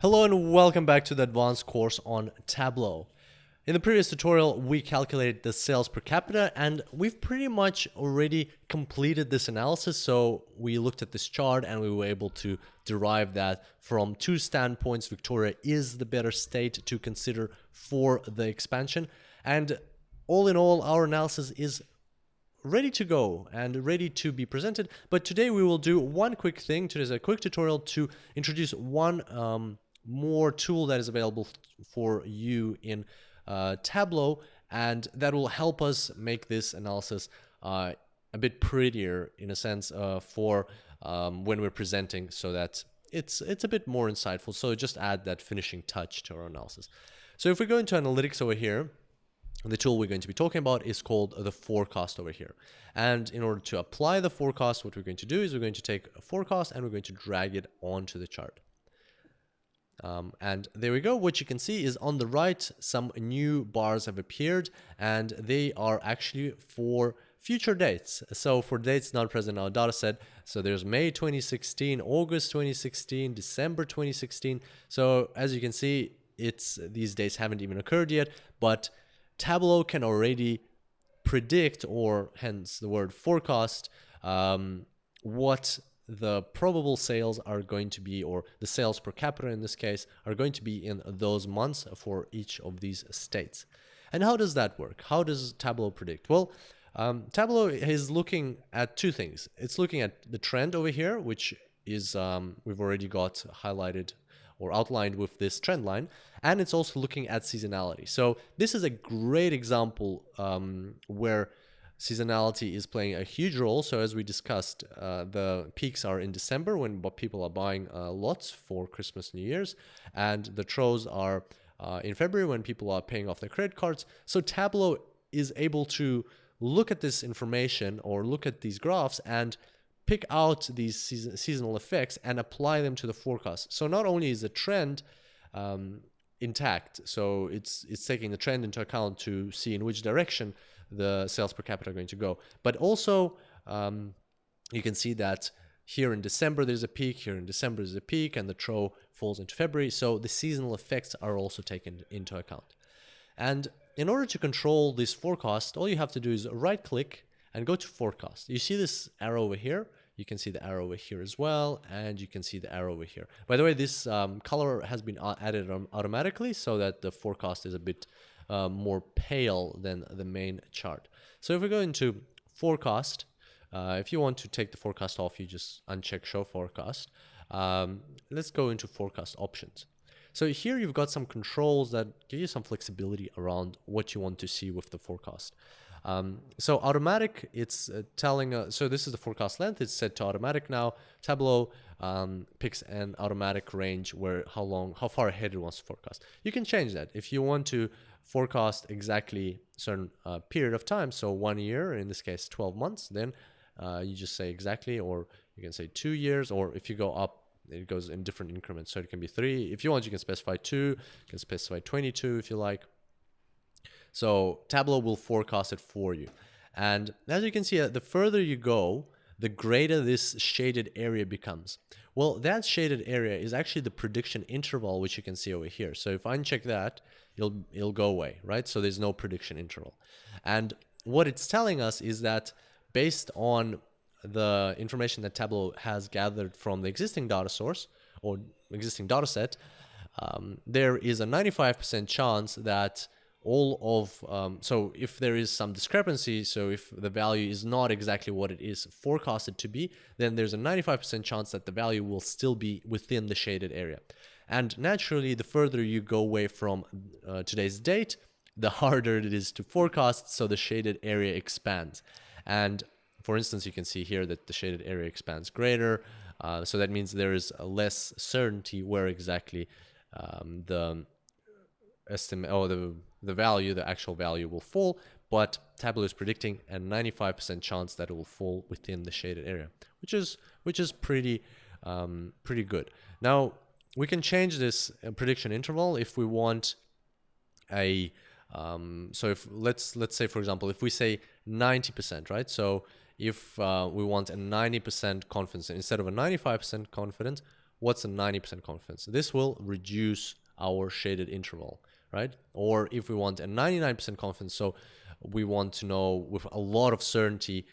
Hello and welcome back to the advanced course on Tableau. In the previous tutorial, we calculated the sales per capita and we've pretty much already completed this analysis. So we looked at this chart and we were able to derive that from two standpoints. Victoria is the better state to consider for the expansion. And all in all, our analysis is ready to go and ready to be presented. But today we will do one quick thing. Today's a quick tutorial to introduce one more tool that is available for you in Tableau, and that will help us make this analysis a bit prettier in a sense for when we're presenting, so that it's a bit more insightful. So just add that finishing touch to our analysis. So if we go into analytics over here, the tool we're going to be talking about is called the forecast over here. And in order to apply the forecast, what we're going to do is we're going to take a forecast and we're going to drag it onto the chart. And there we go. What you can see is on the right, some new bars have appeared and they are actually for future dates. So for dates not present in our data set, so there's May 2016, August 2016, December 2016. So as you can see, these dates haven't even occurred yet, but Tableau can already predict, or hence the word forecast, what the probable sales are going to be, or the sales per capita in this case, are going to be in those months for each of these states. And how does that work? How does Tableau predict? Well, Tableau is looking at two things. It's looking at the trend over here, which is we've already got highlighted or outlined with this trend line, and it's also looking at seasonality. So this is a great example where seasonality is playing a huge role. So as we discussed, the peaks are in December when people are buying lots for Christmas, New Year's, and the troughs are in February when people are paying off their credit cards. So Tableau is able to look at this information or look at these graphs and pick out these seasonal effects and apply them to the forecast. So not only is the trend intact, so it's taking the trend into account to see in which direction the sales per capita are going to go, but also you can see that here in December there's a peak, here in December there's a peak, and the trough falls into February. So the seasonal effects are also taken into account. And in order to control this forecast, all you have to do is right click and go to forecast. You see this arrow over here. You can see the arrow over here as well, and you can see the arrow over here. By the way, this color has been added automatically so that the forecast is a bit more pale than the main chart. So if we go into forecast, if you want to take the forecast off, you just uncheck show forecast. Let's go into forecast options. So here you've got some controls that give you some flexibility around what you want to see with the forecast. So automatic, it's telling, so this is the forecast length, it's set to automatic now. Tableau picks an automatic range where how far ahead it wants to forecast. You can change that. If you want to forecast exactly a certain period of time, so 1 year, in this case 12 months, then you just say exactly, or you can say 2 years, or if you go up, it goes in different increments. So it can be 3. If you want, you can specify 2, you can specify 22 if you like. So Tableau will forecast it for you. And as you can see, the further you go, the greater this shaded area becomes. Well, that shaded area is actually the prediction interval, which you can see over here. So if I uncheck that, it'll go away, right? So there's no prediction interval. And what it's telling us is that based on the information that Tableau has gathered from the existing data source or existing data set, there is a 95% chance that all of, so if there is some discrepancy, so if the value is not exactly what it is forecasted to be, then there's a 95% chance that the value will still be within the shaded area. And naturally, the further you go away from today's date, the harder it is to forecast, so the shaded area expands. And for instance, you can see here that the shaded area expands greater, so that means there is a less certainty where exactly the estimate, or the value, the actual value will fall, but Tableau is predicting a 95% chance that it will fall within the shaded area, which is pretty good. Now we can change this prediction interval if we want a so if let's say, for example, if we say 90%, right? So if we want a 90% confidence instead of a 95% confidence, what's a 90% confidence? This will reduce our shaded interval, right? Or if we want a 99% confidence, so we want to know with a lot of certainty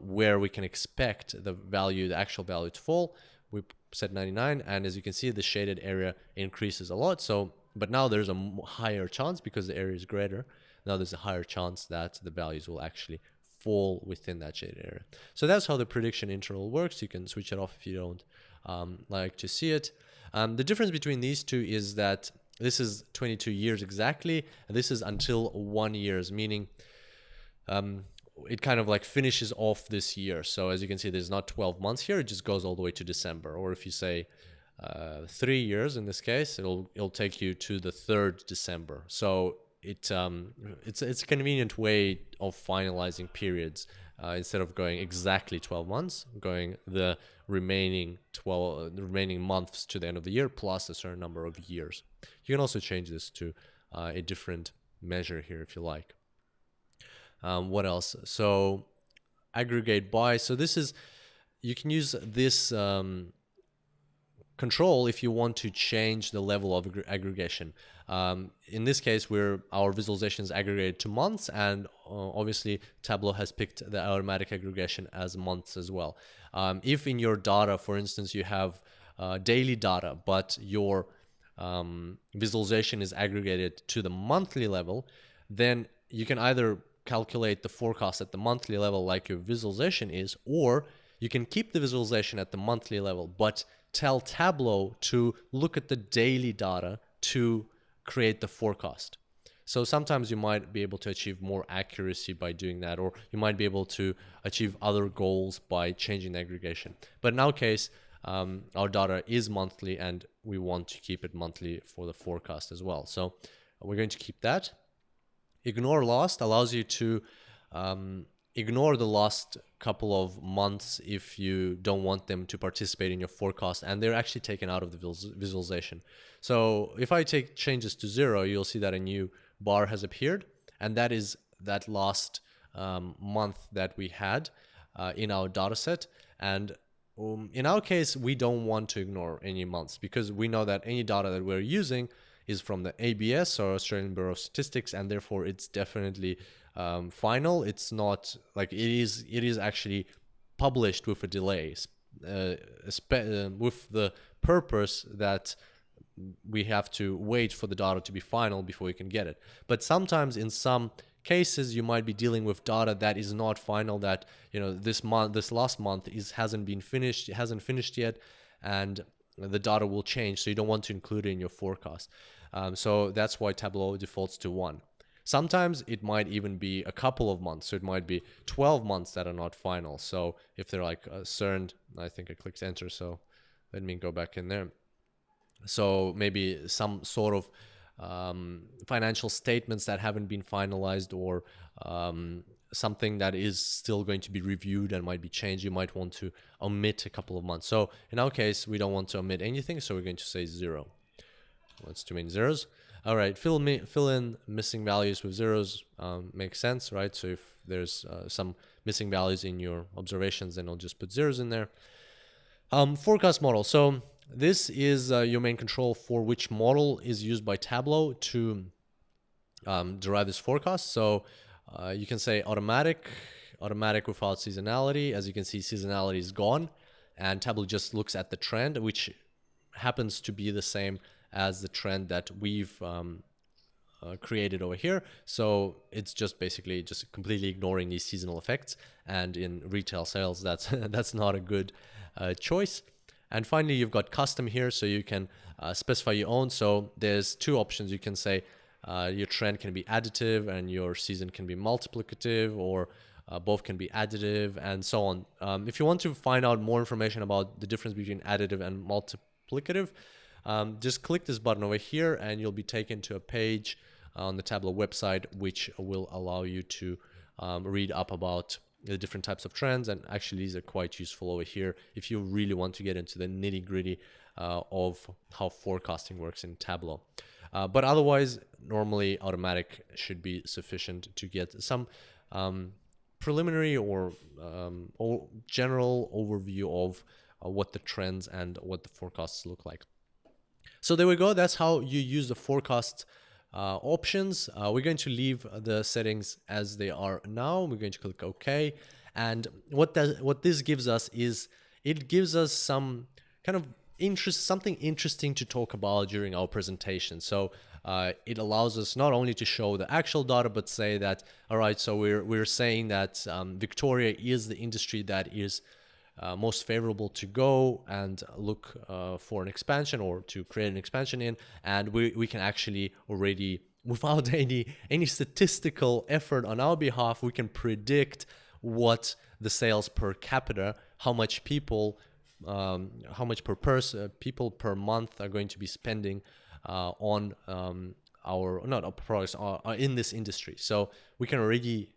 where we can expect the value, the actual value to fall, we set 99, and as you can see, the shaded area increases a lot. So, but now there's a higher chance because the area is greater. Now there's a higher chance that the values will actually fall within that shaded area. So that's how the prediction interval works. You can switch it off if you don't like to see it. The difference between these two is that this is 22 years exactly, and this is until 1 year, meaning it kind of like finishes off this year. So as you can see, there's not 12 months here, it just goes all the way to December. Or if you say 3 years in this case, it'll take you to the 3rd December. So it's a convenient way of finalizing periods instead of going exactly 12 months, going the remaining months to the end of the year plus a certain number of years. You can also change this to a different measure here if you like. What else? So aggregate by. So this is, you can use this control if you want to change the level of aggregation. In this case, our visualization is aggregated to months, and obviously Tableau has picked the automatic aggregation as months as well. If in your data, for instance, you have daily data, but your visualization is aggregated to the monthly level, then you can either calculate the forecast at the monthly level like your visualization is, or you can keep the visualization at the monthly level, but tell Tableau to look at the daily data to create the forecast. So sometimes you might be able to achieve more accuracy by doing that, or you might be able to achieve other goals by changing the aggregation. But in our case, our data is monthly and we want to keep it monthly for the forecast as well. So we're going to keep that. Ignore last allows you to ignore the last couple of months if you don't want them to participate in your forecast, and they're actually taken out of the visualization. So if I change this to 0, you'll see that a new bar has appeared, and that is that last month that we had in our data set. And in our case, we don't want to ignore any months because we know that any data that we're using is from the ABS, or Australian Bureau of Statistics, and therefore it's definitely final. It's not like it is actually published with a delay, with the purpose that we have to wait for the data to be final before we can get it. But sometimes in some cases you might be dealing with data that is not final, that this last month hasn't finished yet, and the data will change, so you don't want to include it in your forecast. So that's why Tableau defaults to 1. Sometimes it might even be a couple of months, so it might be 12 months that are not final. So if they're like CERN, I think I clicked enter, so let me go back in there. So maybe some sort of financial statements that haven't been finalized, or something that is still going to be reviewed and might be changed, you might want to omit a couple of months. So in our case, we don't want to omit anything, so we're going to say 0. That's too many zeros. All right, fill in missing values with zeros. Makes sense, right? So if there's some missing values in your observations, then I'll just put zeros in there. Forecast model. So this is your main control for which model is used by Tableau to derive this forecast. So you can say automatic without seasonality. As you can see, seasonality is gone, and Tableau just looks at the trend, which happens to be the same as the trend that we've created over here. So it's just basically just completely ignoring these seasonal effects, and in retail sales that's not a good choice. And finally, you've got custom here, so you can specify your own. So there's 2 options. You can say your trend can be additive and your season can be multiplicative, or both can be additive, and so on. If you want to find out more information about the difference between additive and multiplicative, just click this button over here and you'll be taken to a page on the Tableau website, which will allow you to read up about the different types of trends. And actually these are quite useful over here if you really want to get into the nitty-gritty of how forecasting works in Tableau. But otherwise, normally automatic should be sufficient to get some preliminary or general overview of what the trends and what the forecasts look like. So there we go. That's how you use the forecast options. We're going to leave the settings as they are now. We're going to click OK. And what this gives us is it gives us some kind of something interesting to talk about during our presentation. So it allows us not only to show the actual data, but say that, all right, so we're saying that Victoria is the industry that is most favorable to go and look for an expansion or to create an expansion in, and we can actually already, without any statistical effort on our behalf, we can predict what the sales per capita, how much people per person, people per month are going to be spending on our products in this industry. So we can already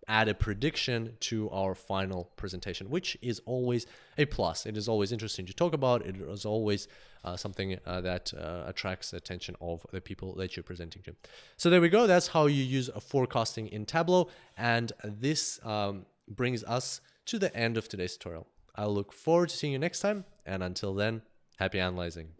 add a prediction to our final presentation, which is always a plus. It is always interesting to talk about. It is always something that attracts the attention of the people that you're presenting to. So there we go. That's how you use forecasting in Tableau. And this brings us to the end of today's tutorial. I look forward to seeing you next time. And until then, happy analyzing.